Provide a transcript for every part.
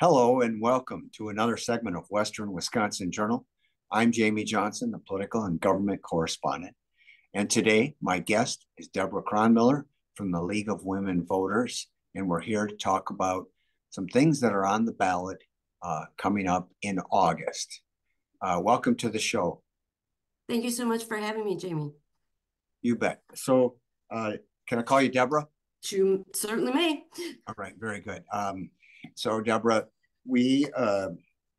Hello and welcome to another segment of Western Wisconsin Journal. I'm Jamie Johnson, the political and government correspondent. And today, my guest is Debra Cronmiller from the League of Women Voters. And we're here to talk about some things that are on the ballot coming up in August. Welcome to the show. Thank you so much for having me, Jamie. You bet. So can I call you Debra? You certainly may. All right, very good. So Debra, we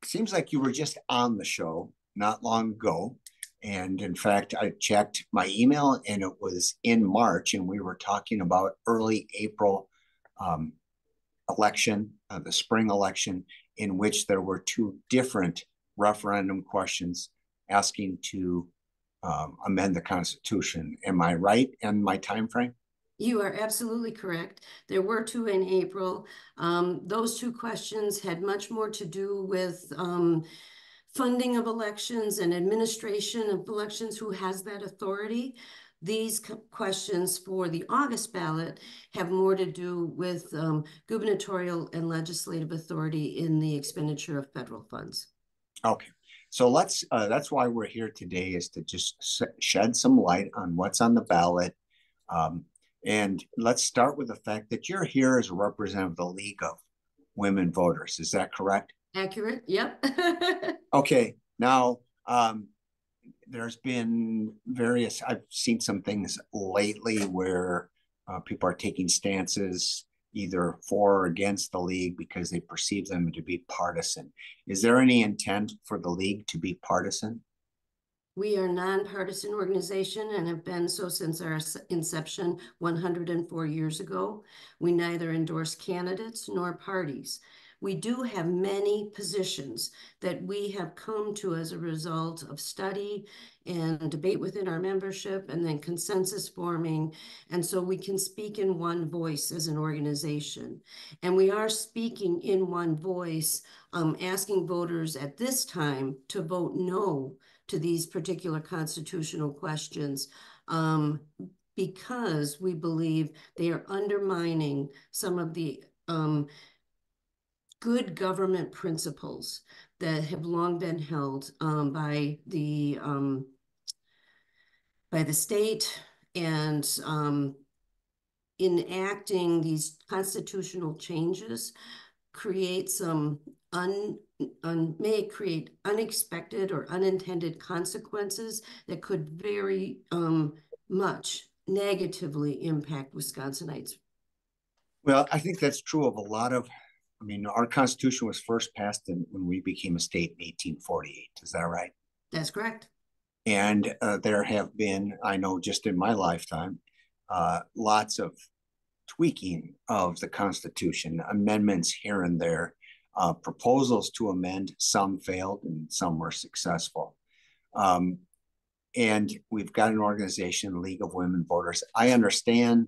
seems like you were just on the show not long ago. And in fact, I checked my email and it was in March, and we were talking about early April election, the spring election, in which there were two different referendum questions asking to amend the Constitution. Am I right in my time frame? You are absolutely correct. There were two in April. Those two questions had much more to do with funding of elections and administration of elections, who has that authority. These questions for the August ballot have more to do with gubernatorial and legislative authority in the expenditure of federal funds. Okay. So that's why we're here today, is to just shed some light on what's on the ballot. And let's start with the fact that you're here as a representative of the League of Women Voters. Is that correct? Accurate. Yep. Okay. Now, there's been I've seen some things lately where people are taking stances either for or against the League because they perceive them to be partisan. Is there any intent for the League to be partisan? We are a nonpartisan organization and have been so since our inception 104 years ago. We neither endorse candidates nor parties. We do have many positions that we have come to as a result of study and debate within our membership and then consensus forming. And so we can speak in one voice as an organization. And we are speaking in one voice, asking voters at this time to vote no to these particular constitutional questions, because we believe they are undermining some of the good government principles that have long been held by the state, and enacting these constitutional changes create some may create unexpected or unintended consequences that could very much negatively impact Wisconsinites. Well, I think that's true of a lot of, our Constitution was first passed when we became a state in 1848. Is that right? That's correct. And there have been, I know just in my lifetime, lots of tweaking of the Constitution, amendments here and there, proposals to amend. Some failed and some were successful. And we've got an organization, League of Women Voters. I understand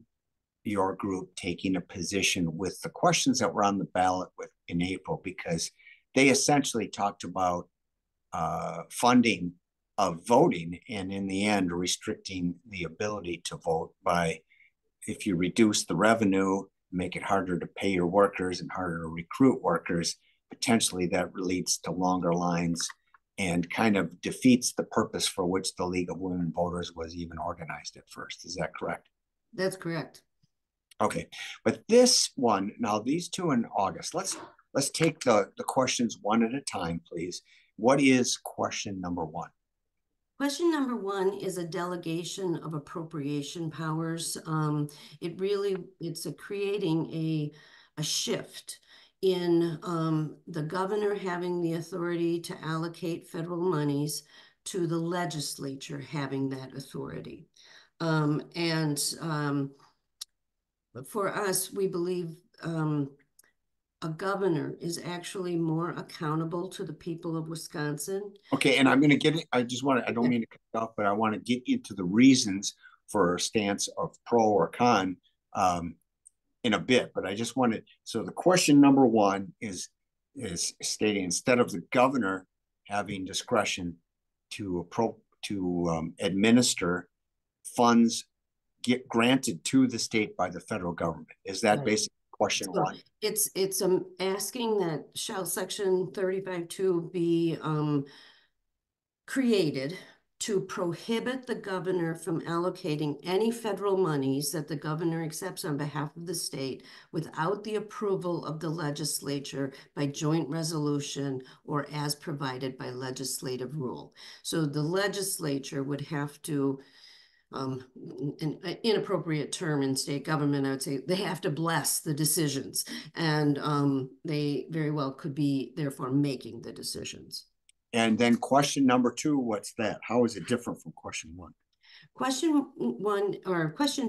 your group taking a position with the questions that were on the ballot in April, because they essentially talked about funding of voting, and in the end restricting the ability to vote by, if you reduce the revenue, make it harder to pay your workers and harder to recruit workers, potentially that leads to longer lines and kind of defeats the purpose for which the League of Women Voters was even organized at first. Is that correct? That's correct. Okay, but this one, now these two in August, let's take the questions one at a time, please. What is question number one? Question number one is a delegation of appropriation powers. It's creating a shift in the governor having the authority to allocate federal monies to the legislature having that authority. For us, we believe a governor is actually more accountable to the people of Wisconsin. Okay, and I'm going to get it. I don't mean to cut off, but I want to get into the reasons for a stance of pro or con in a bit. But I just wanted, so the question number one is stating, instead of the governor having discretion to administer funds get granted to the state by the federal government. Is that basically question So one? it's asking that shall section 35(2) be created to prohibit the governor from allocating any federal monies that the governor accepts on behalf of the state without the approval of the legislature by joint resolution or as provided by legislative rule. So the legislature would have to, an inappropriate term in state government, I would say they have to bless the decisions, and they very well could be therefore making the decisions. And then question number two, what's that? How is it different from question one? Question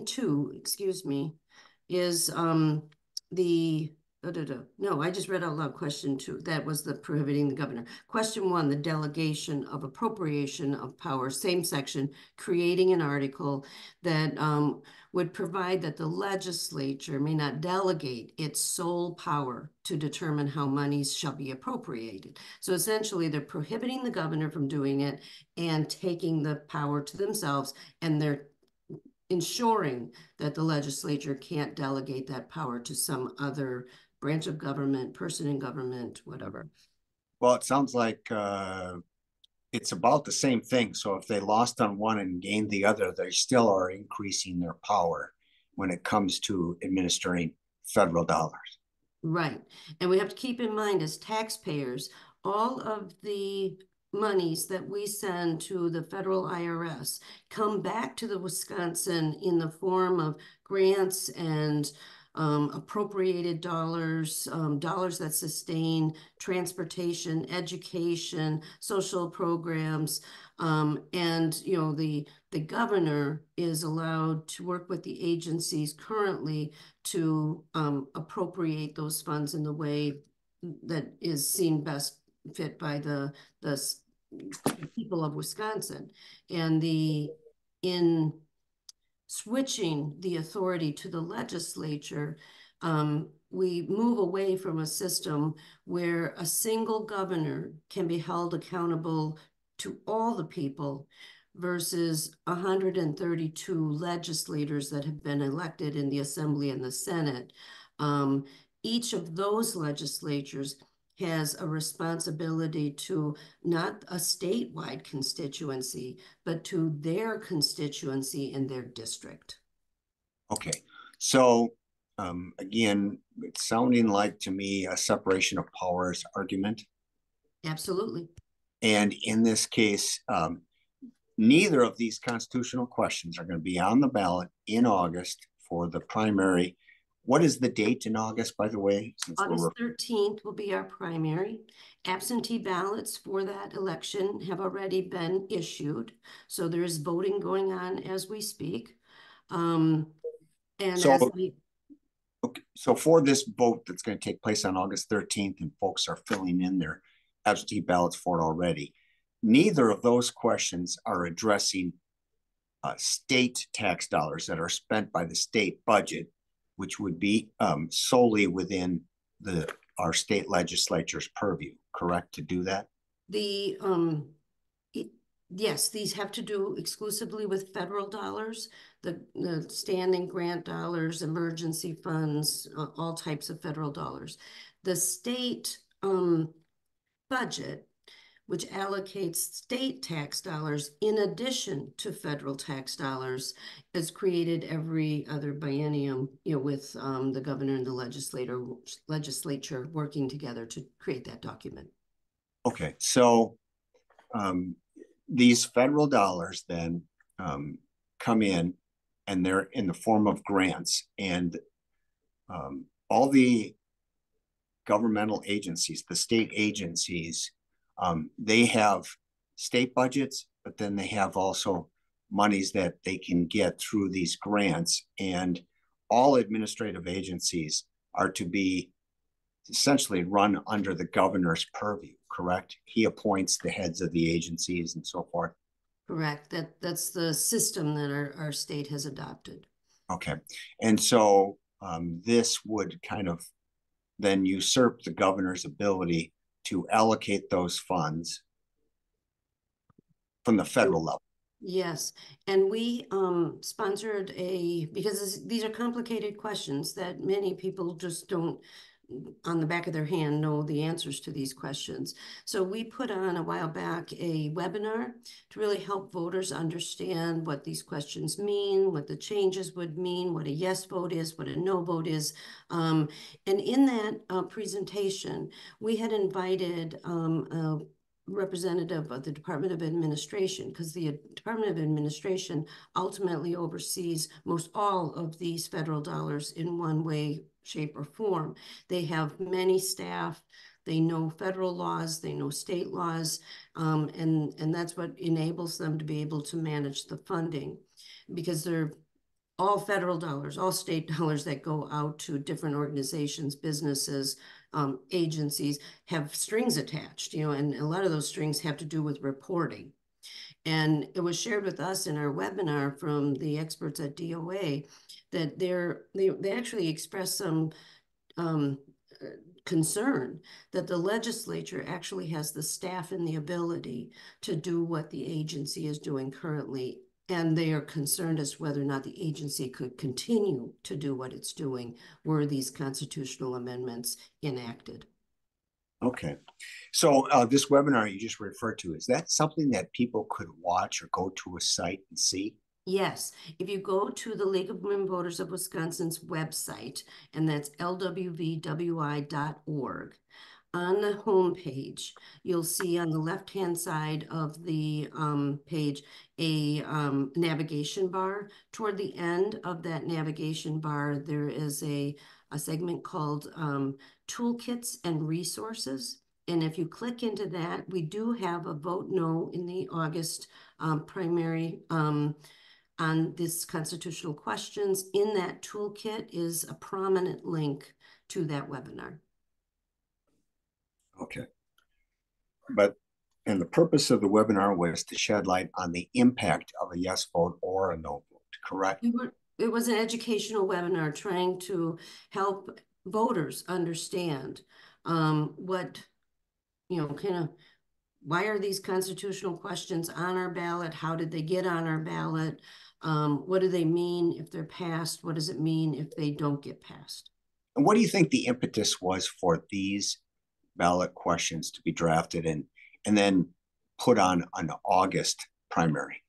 two, excuse me, is the no, I just read out loud question two. That was the prohibiting the governor. Question one, the delegation of appropriation of power, same section, creating an article that would provide that the legislature may not delegate its sole power to determine how monies shall be appropriated. So essentially, they're prohibiting the governor from doing it and taking the power to themselves, and they're ensuring that the legislature can't delegate that power to some other branch of government, person in government, whatever. Well, it sounds like it's about the same thing. So if they lost on one and gained the other, they still are increasing their power when it comes to administering federal dollars. Right. And we have to keep in mind as taxpayers, all of the monies that we send to the federal IRS come back to the Wisconsin in the form of grants and appropriated dollars, dollars that sustain transportation, education, social programs, and you know the governor is allowed to work with the agencies currently to appropriate those funds in the way that is seen best fit by the people of Wisconsin. And in switching the authority to the legislature, we move away from a system where a single governor can be held accountable to all the people versus 132 legislators that have been elected in the Assembly and the Senate. Each of those legislatures has a responsibility to not a statewide constituency, but to their constituency in their district. Okay, so again, it's sounding like to me a separation of powers argument. Absolutely. And in this case, neither of these constitutional questions are going to be on the ballot in August for the primary. What is the date in August, by the way? August 13th will be our primary. Absentee ballots for that election have already been issued. So there is voting going on as we speak. And so, okay, so for this vote that's going to take place on August 13th, and folks are filling in their absentee ballots for it already, neither of those questions are addressing state tax dollars that are spent by the state budget, which would be solely within our state legislature's purview, correct, to do that? Yes, these have to do exclusively with federal dollars, the standing grant dollars, emergency funds, all types of federal dollars. The state budget, which allocates state tax dollars in addition to federal tax dollars, is created every other biennium, you know, with the governor and the legislature working together to create that document. Okay, so these federal dollars then come in, and they're in the form of grants, and all the governmental agencies, the state agencies, they have state budgets, but then they have also monies that they can get through these grants, and all administrative agencies are to be essentially run under the governor's purview, correct? He appoints the heads of the agencies and so forth. Correct. That's the system that our state has adopted. Okay. And so this would kind of then usurp the governor's ability to allocate those funds from the federal level. Yes, and we sponsored because these are complicated questions that many people just don't, on the back of their hand, know the answers to these questions. So we put on a while back a webinar to really help voters understand what these questions mean, what the changes would mean, what a yes vote is, what a no vote is. And in that presentation, we had invited a representative of the Department of Administration, because the Department of Administration ultimately oversees most all of these federal dollars in one way, shape, or form. They have many staff. They know federal laws, they know state laws, and that's what enables them to be able to manage the funding, because they're all federal dollars, all state dollars that go out to different organizations, businesses, agencies have strings attached, and a lot of those strings have to do with reporting. And it was shared with us in our webinar from the experts at DOA that they actually expressed some um, concern that the legislature actually has the staff and the ability to do what the agency is doing currently. And they are concerned as to whether or not the agency could continue to do what it's doing were these constitutional amendments enacted. Okay. So this webinar you just referred to, is that something that people could watch or go to a site and see? Yes, if you go to the League of Women Voters of Wisconsin's website, and that's lwvwi.org, on the home page, you'll see on the left-hand side of the page a navigation bar. Toward the end of that navigation bar, there is a segment called Toolkits and Resources. And if you click into that, we do have a vote no in the August primary on this constitutional questions. In that toolkit is a prominent link to that webinar. Okay. But, and the purpose of the webinar was to shed light on the impact of a yes vote or a no vote, correct? It was an educational webinar trying to help voters understand what, kind of why are these constitutional questions on our ballot? How did they get on our ballot? What do they mean if they're passed? What does it mean if they don't get passed? And what do you think the impetus was for these ballot questions to be drafted and then put on an August primary?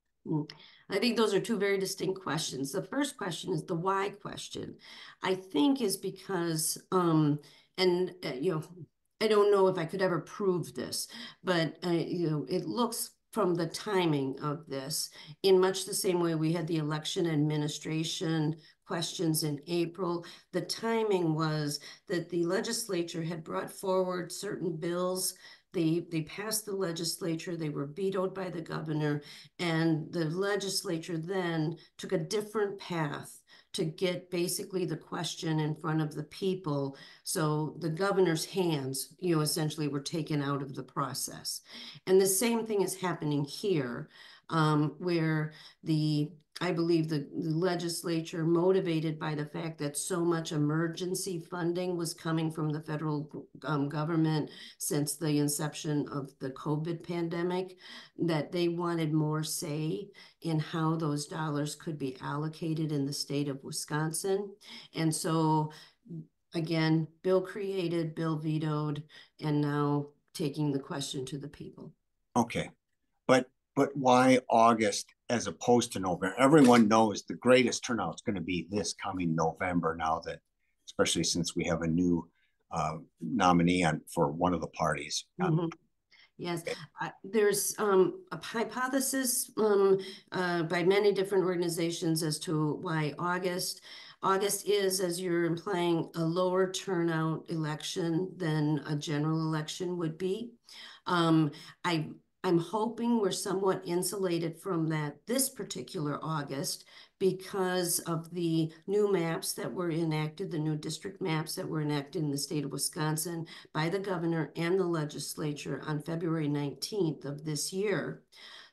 I think those are two very distinct questions. The first question is the why question. I think is because, and I don't know if I could ever prove this, but it looks from the timing of this in much the same way we had the election administration questions in April. The timing was that the legislature had brought forward certain bills. They passed the legislature, they were vetoed by the governor, and the legislature then took a different path to get basically the question in front of the people. So the governor's hands, essentially were taken out of the process. And the same thing is happening here, where I believe the legislature, motivated by the fact that so much emergency funding was coming from the federal government since the inception of the COVID pandemic, that they wanted more say in how those dollars could be allocated in the state of Wisconsin. And so, again, bill created, bill vetoed, and now taking the question to the people. Okay. But why August as opposed to November? Everyone knows the greatest turnout is going to be this coming November now that, especially since we have a new nominee for one of the parties. Mm-hmm. Yes, there's a hypothesis by many different organizations as to why August. August is, as you're implying, a lower turnout election than a general election would be. Um, I I'm hoping we're somewhat insulated from that this particular August because of the new maps that were enacted, the new district maps that were enacted in the state of Wisconsin by the governor and the legislature on February 19th of this year.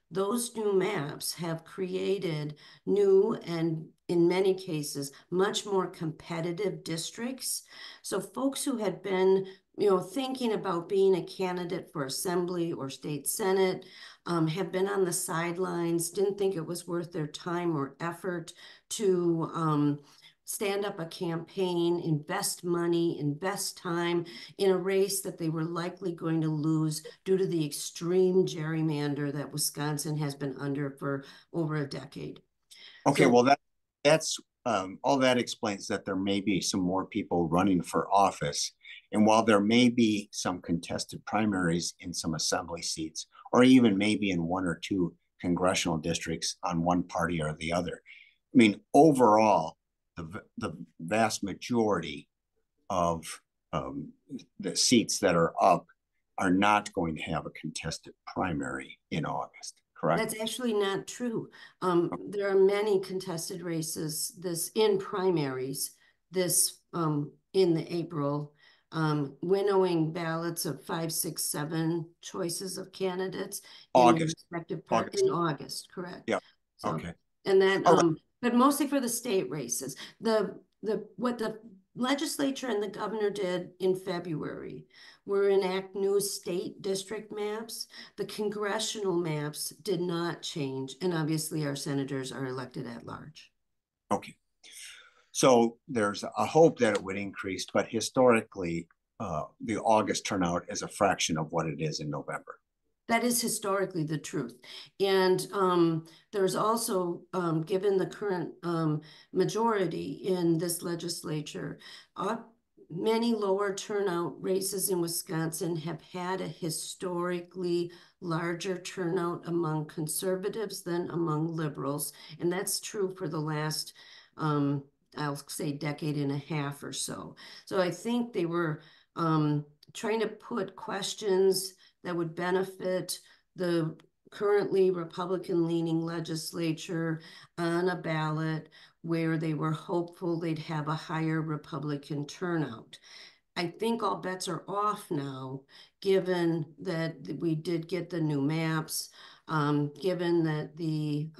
Those new maps have created new and, in many cases, much more competitive districts. So folks who had been thinking about being a candidate for assembly or state senate, have been on the sidelines, didn't think it was worth their time or effort to stand up a campaign, invest money, invest time in a race that they were likely going to lose due to the extreme gerrymander that Wisconsin has been under for over a decade. Okay, So well that's all that explains that there may be some more people running for office. And while there may be some contested primaries in some assembly seats, or even maybe in one or two congressional districts on one party or the other, I mean, overall, the vast majority of the seats that are up are not going to have a contested primary in August, correct? that's actually not true. There are many contested races in primaries this in the April, winnowing ballots of 5, 6, 7 choices of candidates in your August, respective part in August. August, correct? Yeah. So, Okay. and that, All right. but mostly for the state races. What the legislature and the governor did in February were enact new state district maps. The congressional maps did not change, and obviously our senators are elected at large. Okay. So there's a hope that it would increase, but historically, the August turnout is a fraction of what it is in November. That is historically the truth. And there's also, given the current majority in this legislature, many lower turnout races in Wisconsin have had a historically larger turnout among conservatives than among liberals. And that's true for the last, I'll say, decade and a half or so. So I think they were trying to put questions that would benefit the currently Republican-leaning legislature on a ballot where they were hopeful they'd have a higher Republican turnout. I think all bets are off now, given that we did get the new maps, given that the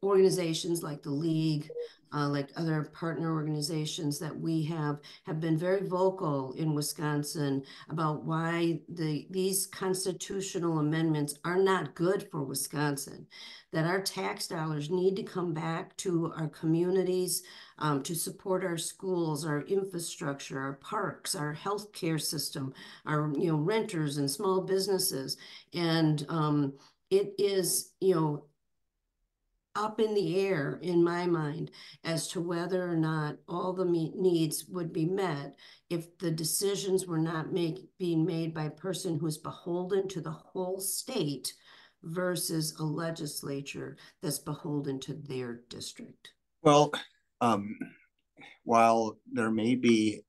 organizations like the League, like other partner organizations that we have been very vocal in Wisconsin about why these constitutional amendments are not good for Wisconsin, that our tax dollars need to come back to our communities, to support our schools, our infrastructure, our parks, our healthcare system, our renters and small businesses. And it is, up in the air in my mind as to whether or not all the needs would be met if the decisions were not being made by a person who's beholden to the whole state versus a legislature that's beholden to their district. Well, um, while there may be,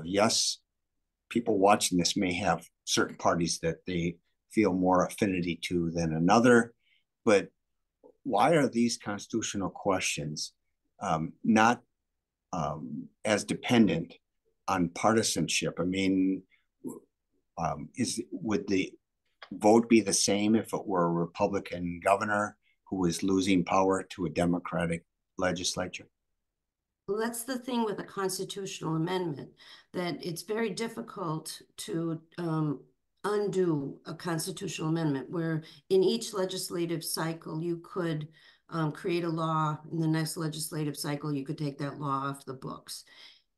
yes, people watching this may have certain parties that they feel more affinity to than another, but why are these constitutional questions not as dependent on partisanship? I mean, would the vote be the same if it were a Republican governor who was losing power to a Democratic legislature? Well, that's the thing with a constitutional amendment, that it's very difficult to undo a constitutional amendment, where in each legislative cycle you could create a law. In the next legislative cycle, you could take that law off the books.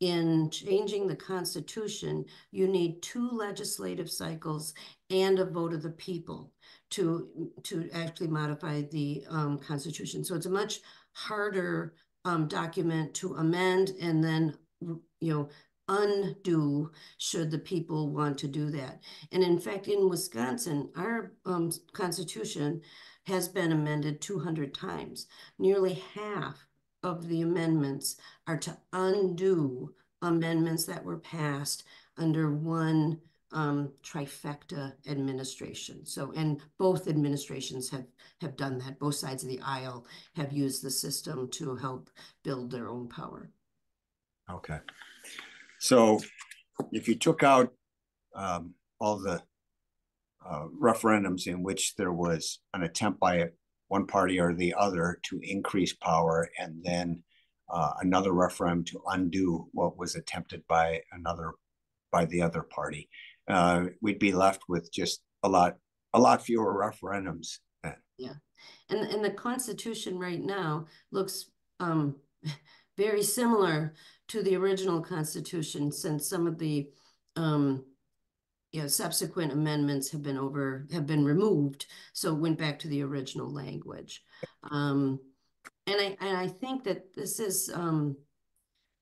In changing the Constitution, you need 2 legislative cycles and a vote of the people to actually modify the Constitution. So it's a much harder document to amend and then, undo should the people want to do that. And in fact, in Wisconsin, our Constitution has been amended 200 times. Nearly half of the amendments are to undo amendments that were passed under one trifecta administration. So, and both administrations have done that. Both sides of the aisle have used the system to help build their own power. Okay. So if you took out all the referendums in which there was an attempt by one party or the other to increase power, and then another referendum to undo what was attempted by another by the other party. We'd be left with just a lot fewer referendums. Yeah. And the Constitution right now looks very similar to the original Constitution, since some of the subsequent amendments have been removed, so it went back to the original language. And I think that this is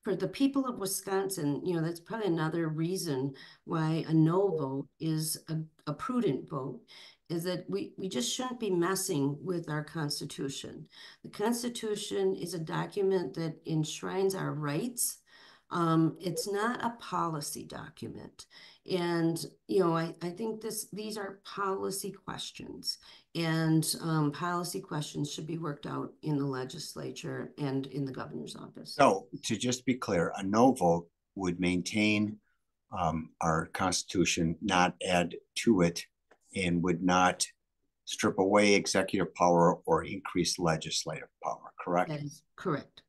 for the people of Wisconsin, that's probably another reason why a no vote is a prudent vote, is that we just shouldn't be messing with our Constitution. The Constitution is a document that enshrines our rights. It's not a policy document. And, I think these are policy questions, and policy questions should be worked out in the legislature and in the governor's office. So to just be clear, a no vote would maintain our Constitution, not add to it, and would not strip away executive power or increase legislative power, correct? That is correct.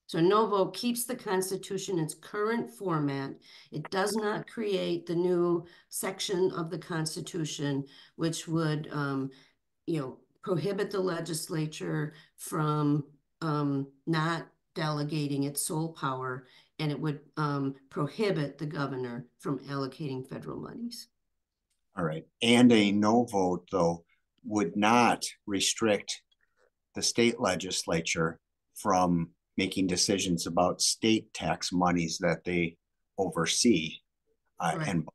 So no vote keeps the Constitution in its current format. It does not create the new section of the Constitution, which would, prohibit the legislature from not delegating its sole power, and it would prohibit the governor from allocating federal monies. All right. And a no vote, though, would not restrict the state legislature from making decisions about state tax monies that they oversee. And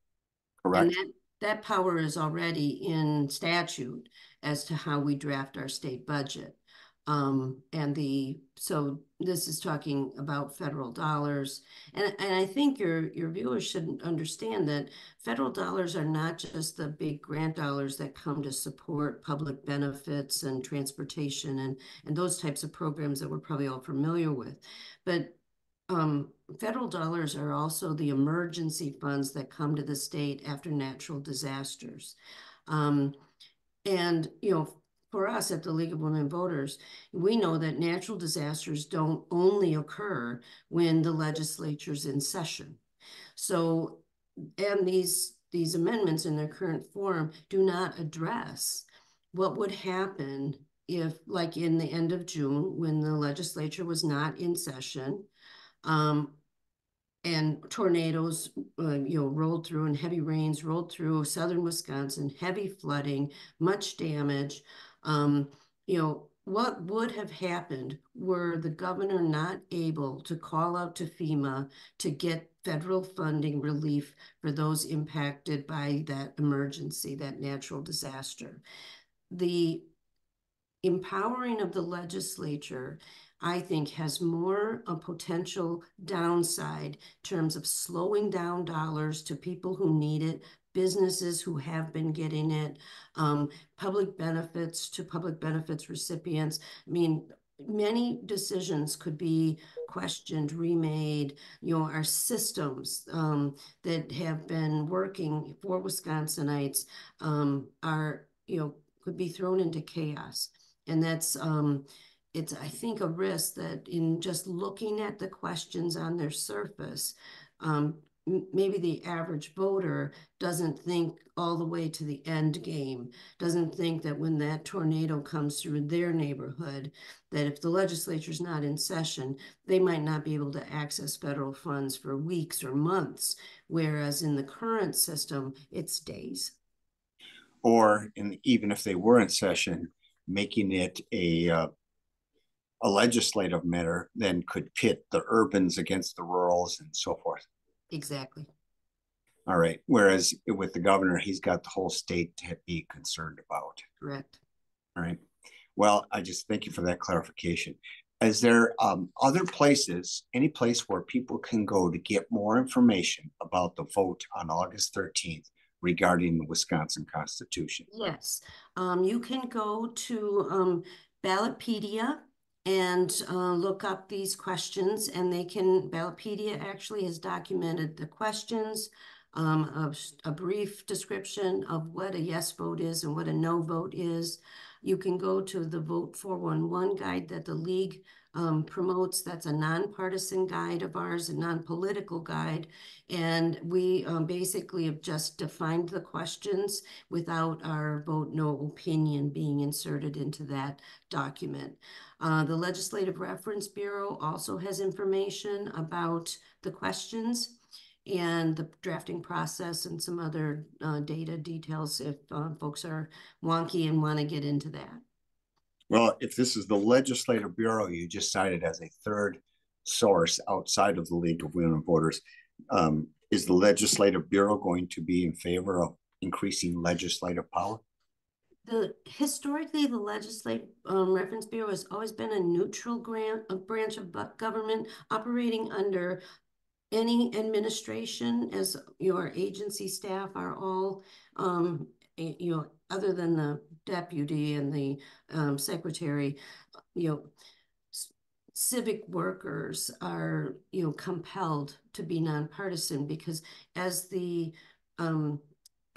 correct? And that power is already in statute as to how we draft our state budget. So this is talking about federal dollars. And I think your viewers should understand that federal dollars are not just the big grant dollars that come to support public benefits and transportation and those types of programs that we're probably all familiar with. But federal dollars are also the emergency funds that come to the state after natural disasters. And, for us at the League of Women Voters, we know that natural disasters don't only occur when the legislature's in session. So, and these amendments in their current form do not address what would happen if, like in the end of June, when the legislature was not in session, and tornadoes, rolled through, and heavy rains rolled through southern Wisconsin, heavy flooding, much damage. What would have happened were the governor not able to call out to FEMA to get federal funding relief for those impacted by that emergency, that natural disaster. The empowering of the legislature, I think, has more a potential downside in terms of slowing down dollars to people who need it, businesses who have been getting it, public benefits to public benefits recipients. I mean, many decisions could be questioned, remade. Our systems that have been working for Wisconsinites are, could be thrown into chaos. And that's, it's, I think, a risk that in just looking at the questions on their surface, maybe the average voter doesn't think all the way to the end game, doesn't think that when that tornado comes through their neighborhood, that if the legislature's not in session, they might not be able to access federal funds for weeks or months, whereas in the current system, it's days. Or even if they were in session, making it a legislative matter then could pit the urbans against the rurals and so forth. Exactly. All right. Whereas with the governor, he's got the whole state to be concerned about. Correct. All right. Well, I just thank you for that clarification. Is there other places, any place where people can go to get more information about the vote on August 13th regarding the Wisconsin Constitution? Yes. You can go to Ballotpedia and look up these questions, and Ballotpedia actually has documented the questions, a brief description of what a yes vote is and what a no vote is. You can go to the Vote 411 guide that the League promotes. That's a nonpartisan guide of ours, a non-political guide. And we basically have just defined the questions without our vote no opinion being inserted into that document. The Legislative Reference Bureau also has information about the questions and the drafting process and some other data details if folks are wonky and want to get into that. Well, if this is the Legislative Bureau you just cited as a third source outside of the League of Women Voters, is the Legislative Bureau going to be in favor of increasing legislative power? Historically, the Legislative Reference Bureau has always been a neutral branch of government operating under any administration, as your agency staff are all, other than the deputy and the secretary, civic workers are, compelled to be nonpartisan because as the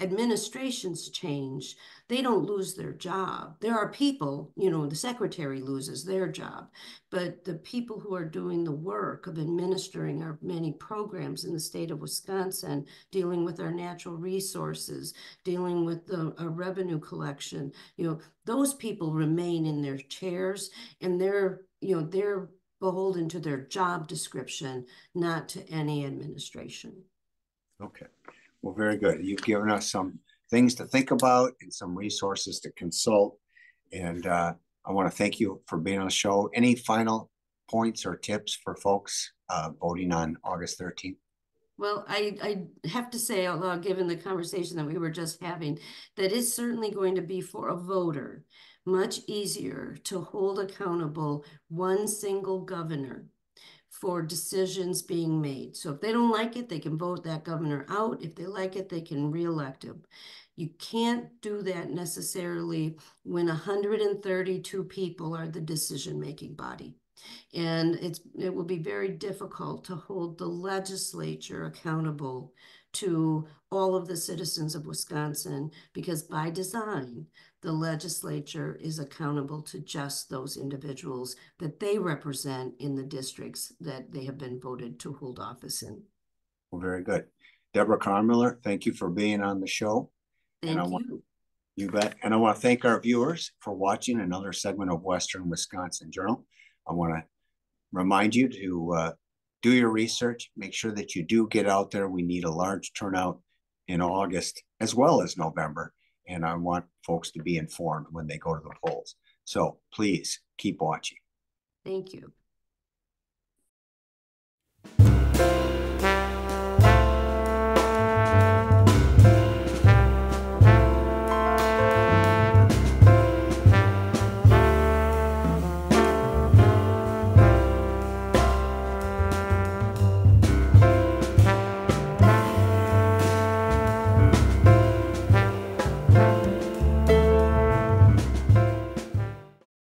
administrations change, they don't lose their job. There are people, the secretary loses their job, but the people who are doing the work of administering our many programs in the state of Wisconsin, dealing with our natural resources, dealing with the revenue collection, those people remain in their chairs, and they're beholden to their job description, not to any administration. Okay. Well, very good. You've given us some things to think about and some resources to consult. And I want to thank you for being on the show. Any final points or tips for folks voting on August 13th? Well, I have to say, although given the conversation that we were just having, that is certainly going to be for a voter much easier to hold accountable one single governor for decisions being made. So if they don't like it, they can vote that governor out. If they like it, they can reelect him. You can't do that necessarily when 132 people are the decision-making body. And it will be very difficult to hold the legislature accountable to all of the citizens of Wisconsin because by design, the legislature is accountable to just those individuals that they represent in the districts that they have been voted to hold office in. Well, very good. Debra Cronmiller, thank you for being on the show. Thank you. You bet. And I want to thank our viewers for watching another segment of Western Wisconsin Journal. I want to remind you to do your research, make sure that you do get out there. We need a large turnout in August as well as November. And I want folks to be informed when they go to the polls. So please keep watching. Thank you.